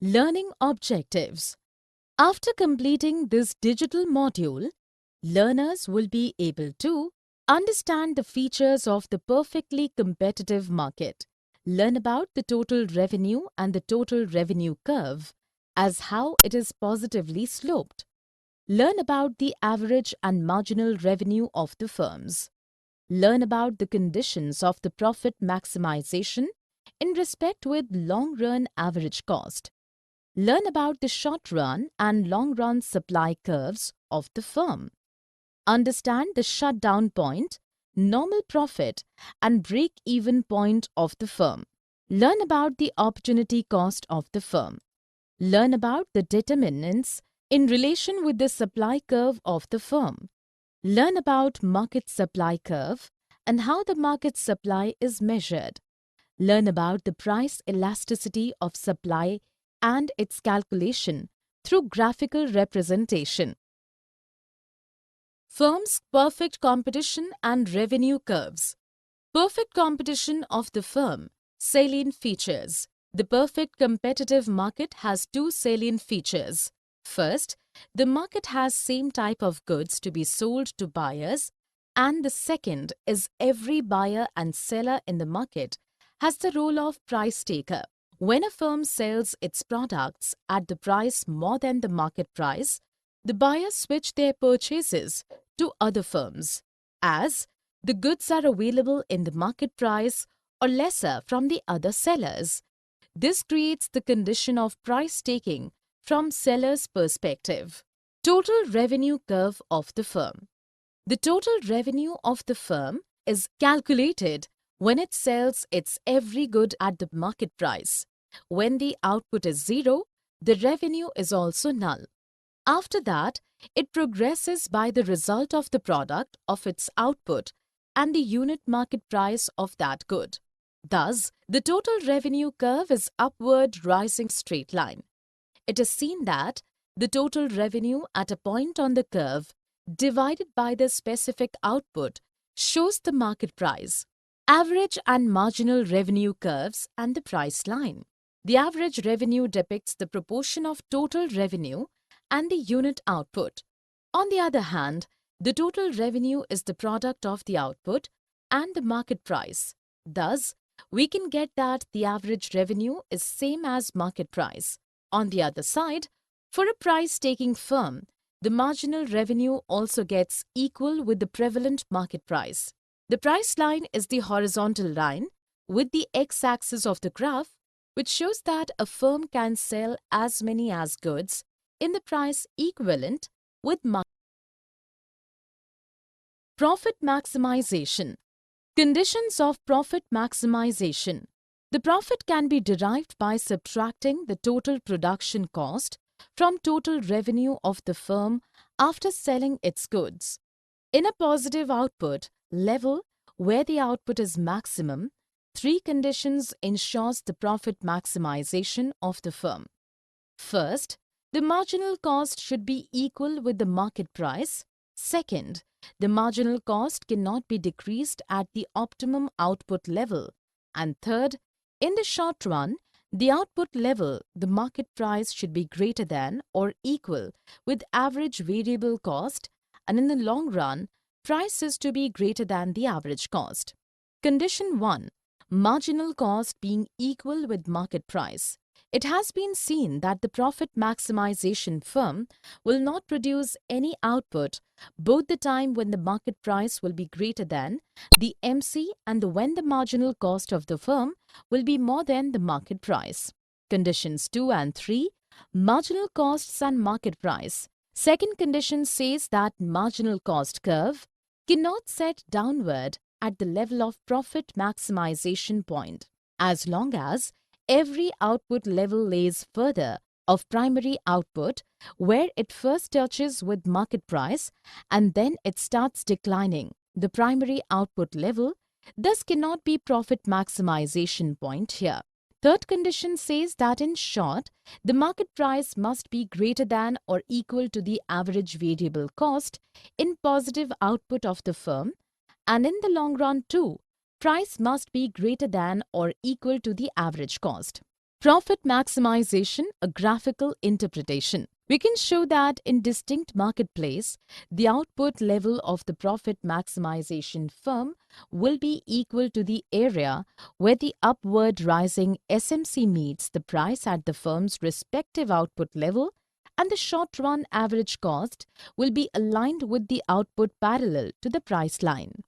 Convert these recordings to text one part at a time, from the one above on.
Learning objectives. After completing this digital module, learners will be able to understand the features of the perfectly competitive market, learn about the total revenue and the total revenue curve as how it is positively sloped, learn about the average and marginal revenue of the firms, learn about the conditions of the profit maximization in respect with long-run average cost, learn about the short-run and long-run supply curves of the firm, understand the shutdown point, normal profit and break-even point of the firm, learn about the opportunity cost of the firm, learn about the determinants in relation with the supply curve of the firm, learn about market supply curve and how the market supply is measured, learn about the price elasticity of supply and its calculation through graphical representation. Firms' perfect competition and revenue curves. Perfect competition of the firm. Salient features. The perfect competitive market has two salient features. First, the market has same type of goods to be sold to buyers, and the second is every buyer and seller in the market has the role of price taker. When a firm sells its products at the price more than the market price, the buyers switch their purchases to other firms, as the goods are available in the market price or lesser from the other sellers. This creates the condition of price taking from seller's perspective. Total revenue curve of the firm. The total revenue of the firm is calculated when it sells its every good at the market price. When the output is zero, the revenue is also null. After that, it progresses by the result of the product of its output and the unit market price of that good. Thus, the total revenue curve is upward rising straight line. It is seen that the total revenue at a point on the curve divided by the specific output shows the market price. Average and marginal revenue curves and the price line. The average revenue depicts the proportion of total revenue and the unit output. On the other hand, the total revenue is the product of the output and the market price. Thus, we can get that the average revenue is same as market price. On the other side, for a price-taking firm, the marginal revenue also gets equal with the prevalent market price. The price line is the horizontal line with the x-axis of the graph, which shows that a firm can sell as many as goods in the price equivalent with profit maximization. Conditions of profit maximization. The profit can be derived by subtracting the total production cost from total revenue of the firm after selling its goods. In a positive output level where the output is maximum, three conditions ensures the profit maximization of the firm. First, the marginal cost should be equal with the market price. Second, the marginal cost cannot be decreased at the optimum output level. And third, in the short run, the output level, the market price should be greater than or equal with average variable cost, and in the long run, price is to be greater than the average cost. Condition 1. Marginal cost being equal with market price. It has been seen that the profit maximization firm will not produce any output both the time when the market price will be greater than the MC and when the marginal cost of the firm will be more than the market price. Conditions 2 and 3. Marginal costs and market price. Second condition says that marginal cost curve cannot set downward at the level of profit maximization point as long as every output level lays further of primary output where it first touches with market price and then it starts declining. The primary output level thus cannot be profit maximization point here. Third condition says that in short, the market price must be greater than or equal to the average variable cost in positive output of the firm, and in the long run too, price must be greater than or equal to the average cost. Profit maximization, a graphical interpretation. We can show that in distinct marketplace, the output level of the profit maximization firm will be equal to the area where the upward rising SMC meets the price at the firm's respective output level, and the short-run average cost will be aligned with the output parallel to the price line.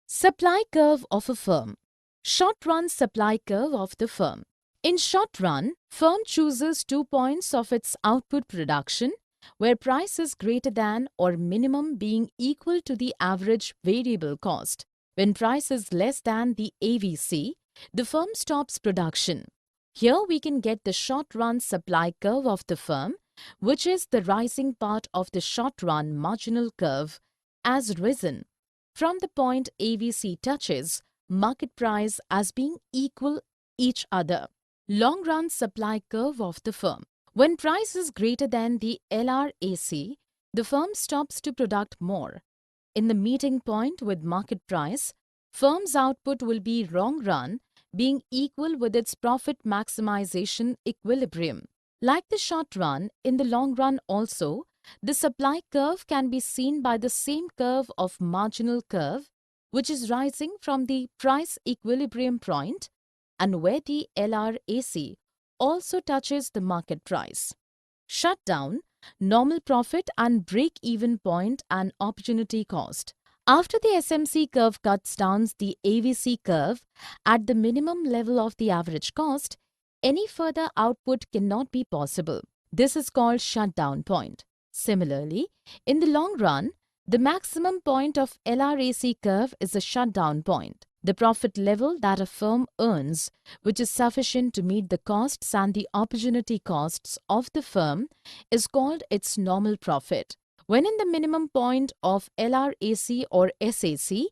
Supply curve of a firm. Short-run supply curve of the firm. In short run, firm chooses 2 points of its output production where price is greater than or minimum being equal to the average variable cost. When price is less than the AVC, the firm stops production. Here we can get the short-run supply curve of the firm, which is the rising part of the short-run marginal curve, as risen from the point AVC touches market price as being equal each other. Long-run supply curve of the firm. When price is greater than the LRAC, the firm stops to produce more. In the meeting point with market price, firm's output will be long-run, being equal with its profit maximization equilibrium. Like the short run, in the long run also, the supply curve can be seen by the same curve of marginal curve, which is rising from the price equilibrium point and where the LRAC also touches the market price. Shutdown, normal profit and break-even point and opportunity cost. After the SMC curve cuts down the AVC curve at the minimum level of the average cost, any further output cannot be possible. This is called shutdown point. Similarly, in the long run, the maximum point of LRAC curve is a shutdown point. The profit level that a firm earns, which is sufficient to meet the costs and the opportunity costs of the firm, is called its normal profit. When in the minimum point of LRAC or SAC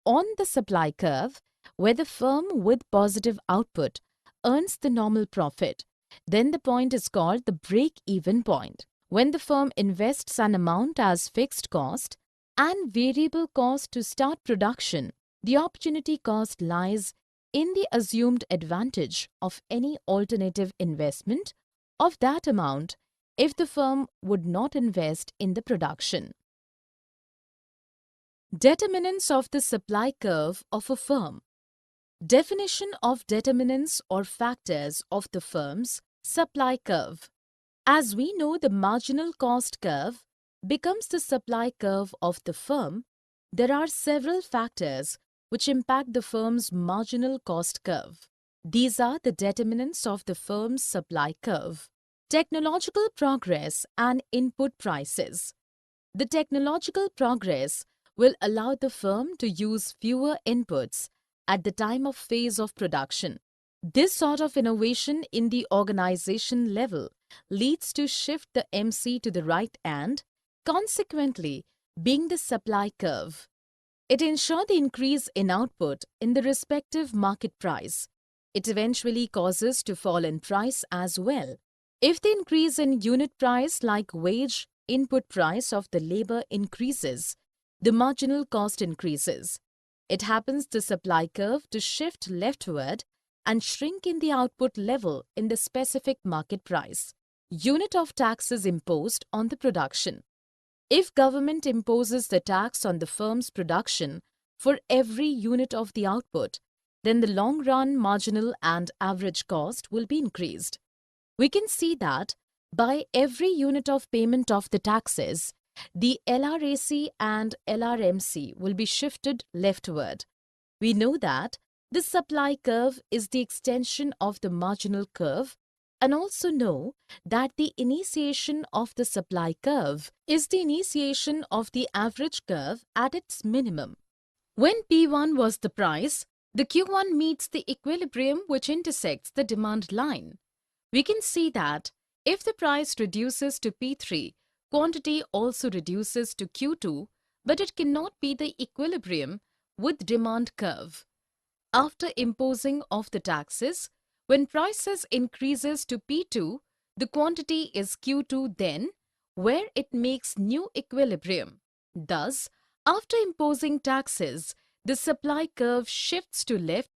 on the supply curve, where the firm with positive output earns the normal profit, then the point is called the break-even point. When the firm invests an amount as fixed cost and variable cost to start production, the opportunity cost lies in the assumed advantage of any alternative investment of that amount if the firm would not invest in the production. Determinants of the supply curve of a firm. Definition of determinants or factors of the firm's supply curve. As we know, the marginal cost curve becomes the supply curve of the firm. There are several factors which impact the firm's marginal cost curve. These are the determinants of the firm's supply curve. Technological progress and input prices. The technological progress will allow the firm to use fewer inputs at the time of phase of production. This sort of innovation in the organization level leads to shift the MC to the right and, consequently, being the supply curve. It ensures the increase in output in the respective market price. It eventually causes to fall in price as well. If the increase in unit price like wage input price of the labor increases, the marginal cost increases. It happens the supply curve to shift leftward and shrink in the output level in the specific market price. Unit of taxes imposed on the production. If government imposes the tax on the firm's production for every unit of the output, then the long-run marginal and average cost will be increased. We can see that by every unit of payment of the taxes, the LRAC and LRMC will be shifted leftward. We know that the supply curve is the extension of the marginal curve, and also know that the initiation of the supply curve is the initiation of the average curve at its minimum. When P1 was the price, the Q1 meets the equilibrium which intersects the demand line. We can see that if the price reduces to P3, quantity also reduces to Q2, but it cannot be the equilibrium with demand curve. After imposing of the taxes, when prices increases to P2, the quantity is Q2 then, where it makes new equilibrium. Thus, after imposing taxes, the supply curve shifts to left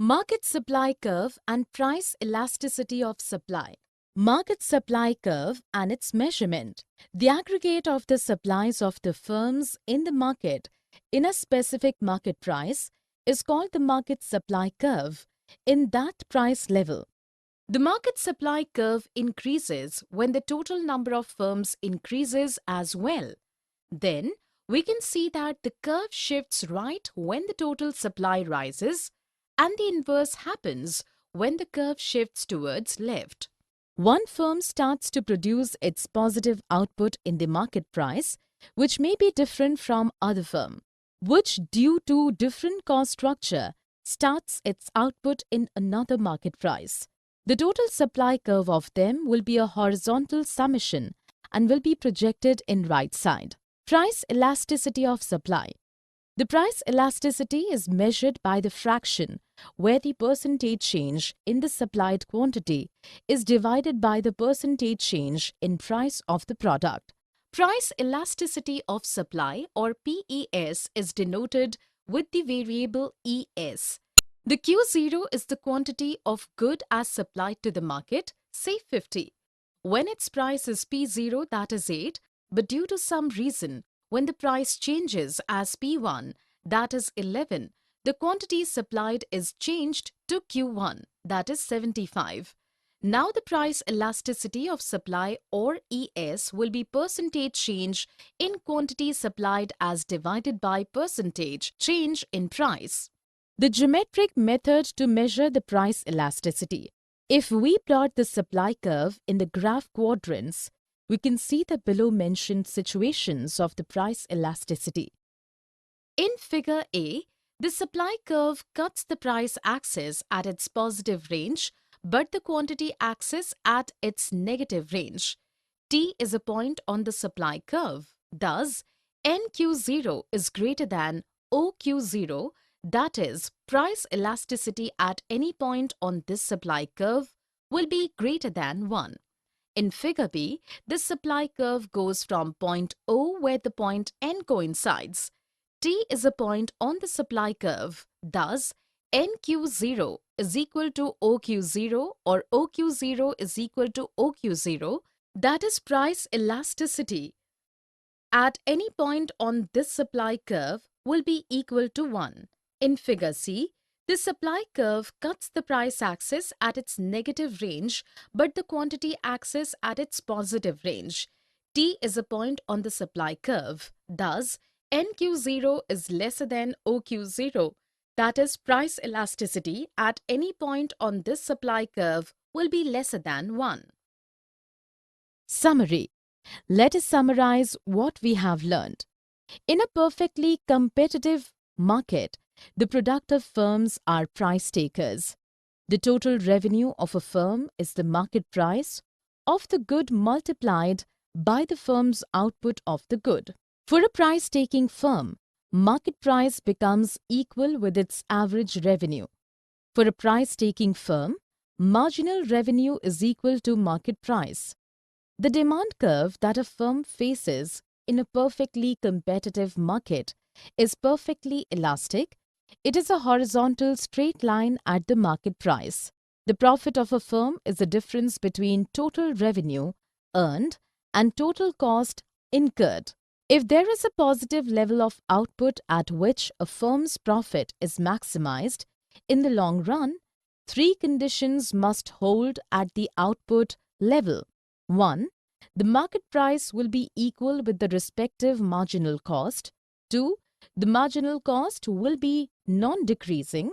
Market supply curve and price elasticity of supply. Market supply curve and its measurement. The aggregate of the supplies of the firms in the market in a specific market price is called the market supply curve in that price level. The market supply curve increases when the total number of firms increases as well. Then, we can see that the curve shifts right when the total supply rises, and the inverse happens when the curve shifts towards left. One firm starts to produce its positive output in the market price, which may be different from other firm, which due to different cost structure starts its output in another market price. The total supply curve of them will be a horizontal summation and will be projected in right side. Price elasticity of supply. The price elasticity is measured by the fraction where the percentage change in the supplied quantity is divided by the percentage change in price of the product. Price elasticity of supply or PES is denoted with the variable ES. The Q0 is the quantity of good as supplied to the market, say 50. When its price is P0, that is 8, but due to some reason, when the price changes as P1, that is 11, the quantity supplied is changed to Q1, that is 75. Now the price elasticity of supply or ES will be percentage change in quantity supplied as divided by percentage change in price. The geometric method to measure the price elasticity. If we plot the supply curve in the graph quadrants, we can see the below mentioned situations of the price elasticity. In figure A, the supply curve cuts the price axis at its positive range, but the quantity axis at its negative range. T is a point on the supply curve. Thus, NQ0 is greater than OQ0, that is, price elasticity at any point on this supply curve will be greater than 1. In figure B, this supply curve goes from point O where the point N coincides. T is a point on the supply curve. Thus, NQ0 is equal to OQ0 or OQ0 is equal to OQ0, that is price elasticity at any point on this supply curve will be equal to 1. In figure C, the supply curve cuts the price axis at its negative range but the quantity axis at its positive range. T is a point on the supply curve. Thus, NQ0 is lesser than OQ0. That is, price elasticity at any point on this supply curve will be lesser than 1. Summary. Let us summarize what we have learned. In a perfectly competitive market, the productive firms are price takers. The total revenue of a firm is the market price of the good multiplied by the firm's output of the good. For a price-taking firm, market price becomes equal with its average revenue. For a price-taking firm, marginal revenue is equal to market price. The demand curve that a firm faces in a perfectly competitive market is perfectly elastic. It is a horizontal straight line at the market price. The profit of a firm is the difference between total revenue earned and total cost incurred. If there is a positive level of output at which a firm's profit is maximized, in the long run, 3 conditions must hold at the output level. 1. The market price will be equal with the respective marginal cost. 2. The marginal cost will be non-decreasing.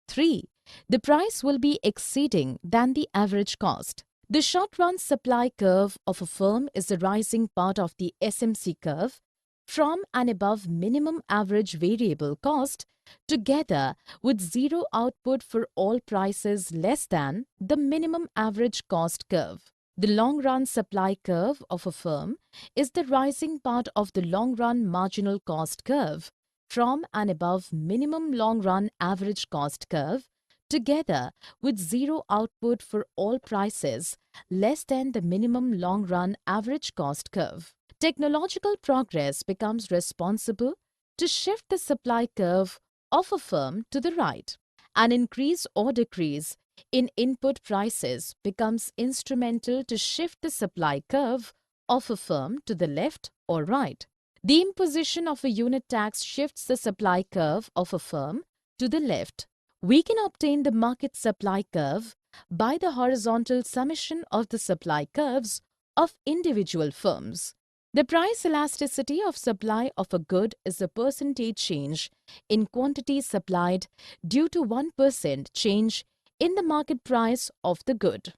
3. The price will be exceeding than the average cost. The short-run supply curve of a firm is the rising part of the SMC curve from and above minimum average variable cost together with zero output for all prices less than the minimum average cost curve. The long-run supply curve of a firm is the rising part of the long-run marginal cost curve from and above minimum long-run average cost curve together with zero output for all prices less than the minimum long-run average cost curve. Technological progress becomes responsible to shift the supply curve of a firm to the right, An increase or decrease in input prices becomes instrumental to shift the supply curve of a firm to the left or right. The imposition of a unit tax shifts the supply curve of a firm to the left. We can obtain the market supply curve by the horizontal summation of the supply curves of individual firms. The price elasticity of supply of a good is the percentage change in quantity supplied due to 1% change in the market price of the good.